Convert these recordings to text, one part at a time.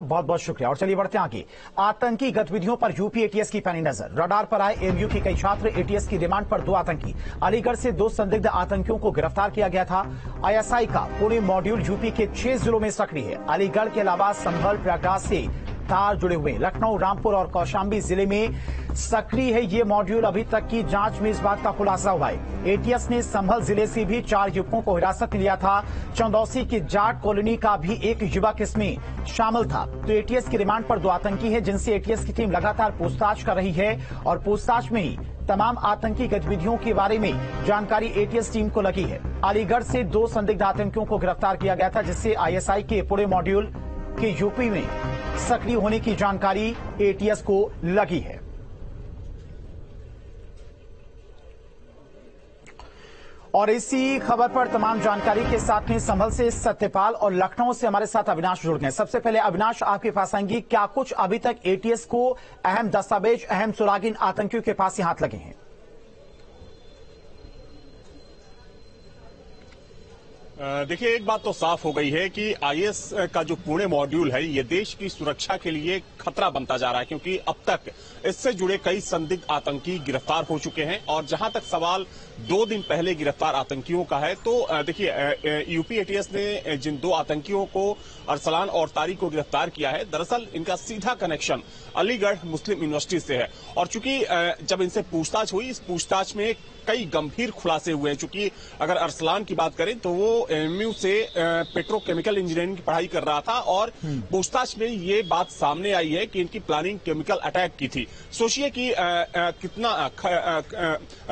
बहुत बहुत शुक्रिया। और चलिए बढ़ते हैं आगे। आतंकी गतिविधियों पर यूपी एटीएस की पैनी नजर। रडार पर आए एमयू के कई छात्र। एटीएस की रिमांड पर 2 आतंकी। अलीगढ़ से 2 संदिग्ध आतंकियों को गिरफ्तार किया गया था। आईएसआई का पुणे मॉड्यूल यूपी के 6 जिलों में सक्रिय है। अलीगढ़ के अलावा संभल, प्रयागराज से तार जुड़े हुए लखनऊ, रामपुर और कौशाम्बी जिले में सक्रिय है ये मॉड्यूल। अभी तक की जांच में इस बात का खुलासा हुआ है। एटीएस ने संभल जिले से भी 4 युवकों को हिरासत में लिया था। चंदौसी की जाट कॉलोनी का भी एक युवक इसमें शामिल था। तो एटीएस की रिमांड पर 2 आतंकी हैं, जिनसे एटीएस की टीम लगातार पूछताछ कर रही है और पूछताछ में ही तमाम आतंकी गतिविधियों के बारे में जानकारी एटीएस टीम को लगी है। अलीगढ़ से 2 संदिग्ध आतंकियों को गिरफ्तार किया गया था, जिससे आईएसआई के पुणे मॉड्यूल के यूपी में सक्रिय होने की जानकारी एटीएस को लगी है। और इसी खबर पर तमाम जानकारी के साथ में संभल से सत्यपाल और लखनऊ से हमारे साथ अविनाश जुड़ गए। सबसे पहले अविनाश, आपके पास आएंगी, क्या कुछ अभी तक एटीएस को अहम दस्तावेज, अहम सुराग इन आतंकियों के पास ही हाथ लगे हैं? देखिए, एक बात तो साफ हो गई है कि आईएस का जो पुणे मॉड्यूल है ये देश की सुरक्षा के लिए खतरा बनता जा रहा है, क्योंकि अब तक इससे जुड़े कई संदिग्ध आतंकी गिरफ्तार हो चुके हैं। और जहां तक सवाल 2 दिन पहले गिरफ्तार आतंकियों का है, तो देखिए, यूपी एटीएस ने जिन 2 आतंकियों को, अरसलान और तारिक को गिरफ्तार किया है, दरअसल इनका सीधा कनेक्शन अलीगढ़ मुस्लिम यूनिवर्सिटी से है। और चूंकि जब इनसे पूछताछ हुई, इस पूछताछ में कई गंभीर खुलासे हुए हैं। चूंकि अगर अरसलान की बात करें तो वो एमयू से पेट्रोकेमिकल इंजीनियरिंग की पढ़ाई कर रहा था और पूछताछ में ये बात सामने आई है कि इनकी प्लानिंग केमिकल अटैक की थी। सोचिए कि कितना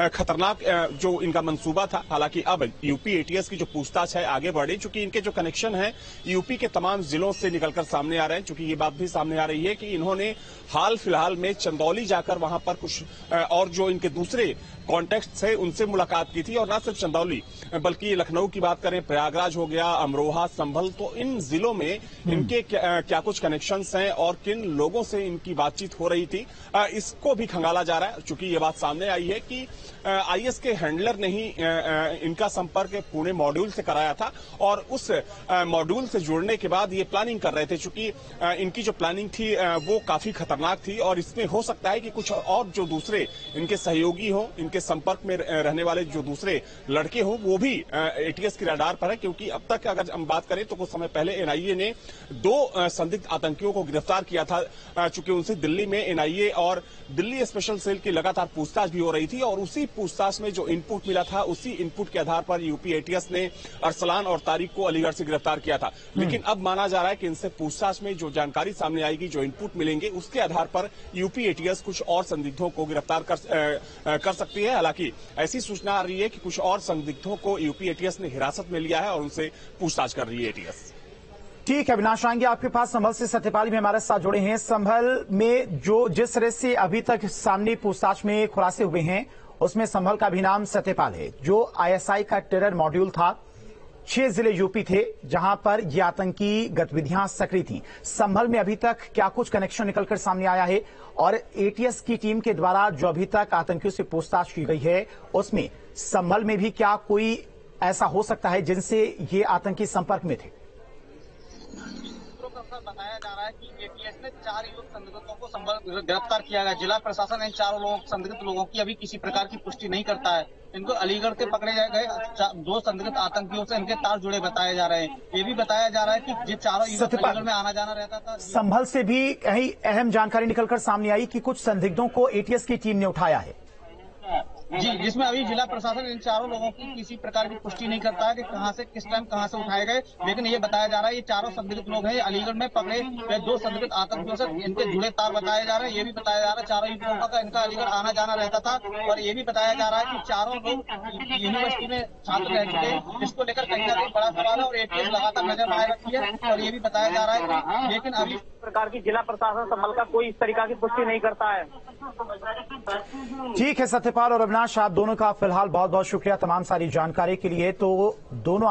खतरनाक जो इनका मंसूबा था। हालांकि अब यूपी एटीएस की जो पूछताछ है आगे बढ़ी, चूंकि इनके जो कनेक्शन है यूपी के तमाम जिलों से निकलकर सामने आ रहे हैं। चूंकि ये बात भी सामने आ रही है कि इन्होंने हाल फिलहाल में चंदौली जाकर वहां पर कुछ और जो इनके दूसरे कॉन्टेक्ट है उनसे मुलाकात की थी। और न सिर्फ चंदौली बल्कि लखनऊ की बात करें, प्रयागराज हो गया, अमरोहा, संभल, तो इन जिलों में इनके क्या कुछ कनेक्शंस हैं और किन लोगों से इनकी बातचीत हो रही थी, इसको भी खंगाला जा रहा है। चूंकि ये बात सामने आई है कि आईएस के हैंडलर ने ही इनका संपर्क पुणे मॉड्यूल से कराया था और उस मॉड्यूल से जुड़ने के बाद ये प्लानिंग कर रहे थे। चूंकि इनकी जो प्लानिंग थी वो काफी खतरनाक थी और इसमें हो सकता है कि कुछ और जो दूसरे इनके सहयोगी हो, इनके संपर्क में रहने वाले जो दूसरे लड़के हो, वो भी एटीएस की रडार पर है। क्योंकि अब तक अगर हम बात करें तो कुछ समय पहले एनआईए ने 2 संदिग्ध आतंकियों को गिरफ्तार किया था। चूंकि उनसे दिल्ली में एनआईए और दिल्ली स्पेशल सेल की लगातार पूछताछ भी हो रही थी और उसी पूछताछ में जो इनपुट मिला था, उसी इनपुट के आधार पर यूपी एटीएस ने अरसलान और तारिक को अलीगढ़ से गिरफ्तार किया था। लेकिन अब माना जा रहा है कि इनसे पूछताछ में जो जानकारी सामने आएगी, जो इनपुट मिलेंगे, उसके आधार पर यूपी एटीएस कुछ और संदिग्धों को गिरफ्तार कर सकती है। हालांकि ऐसी सूचना आ रही है कि कुछ और संदिग्धों को यूपी एटीएस ने हिरासत में लिया है और उनसे पूछताछ कर रही है एटीएस। ठीक है अविनाश, आएंगे आपके पास। संभल से सत्यपाल भी हमारे साथ जुड़े हैं। संभल में जो जिस तरह से अभी तक सामने पूछताछ में खुलासे हुए हैं, उसमें संभल का भी नाम सत्यपाल है, जो आईएसआई का टेरर मॉड्यूल था। 6 जिले यूपी थे जहां पर ये आतंकी गतिविधियां सक्रिय थी। संभल में अभी तक क्या कुछ कनेक्शन निकलकर सामने आया है और एटीएस की टीम के द्वारा जो अभी तक आतंकियों से पूछताछ की गई है, उसमें संभल में भी क्या कोई ऐसा हो सकता है जिनसे ये आतंकी संपर्क में थे? बताया जा रहा है कि एटीएस ने 4 युवक संदिग्धों को गिरफ्तार किया गया। जिला प्रशासन इन 4 संदिग्ध लोगों की अभी किसी प्रकार की पुष्टि नहीं करता है। इनको अलीगढ़ से पकड़े गए 2 संदिग्ध आतंकियों से इनके तार जुड़े बताए जा रहे हैं। ये भी बताया जा रहा है कि ये 4 युवक अलीगढ़ में आना जाना रहता था। संभल से भी कहीं अहम जानकारी निकलकर सामने आई कि कुछ संदिग्धों को एटीएस की टीम ने उठाया है। जी, जिसमें अभी जिला प्रशासन इन 4 लोगों की किसी प्रकार की पुष्टि नहीं करता है कि कहां से, किस टाइम, कहां से उठाए गए। लेकिन ये बताया जा रहा है ये 4 संदिग्ध लोग हैं, अलीगढ़ में पकड़े गए 2 संदिग्ध आतंकियों से इनके जुड़े तार बताए जा रहे हैं। ये भी बताया जा रहा है 4 युवकों का इनका अलीगढ़ आना जाना रहता था। और ये भी बताया जा रहा है कि 4 लोग यूनिवर्सिटी में छात्र रह चुके हैं, जिसको लेकर कहीं ना कहीं बड़ा सवाल है और एटीएस लगातार नजर बनाए रखी है। और ये भी बताया जा रहा है, लेकिन अभी इस प्रकार की जिला प्रशासन संभल का कोई इस तरीका की पुष्टि नहीं करता है। ठीक है सत्यपाल और अविनाश, आप दोनों का फिलहाल बहुत बहुत शुक्रिया तमाम सारी जानकारी के लिए। तो दोनों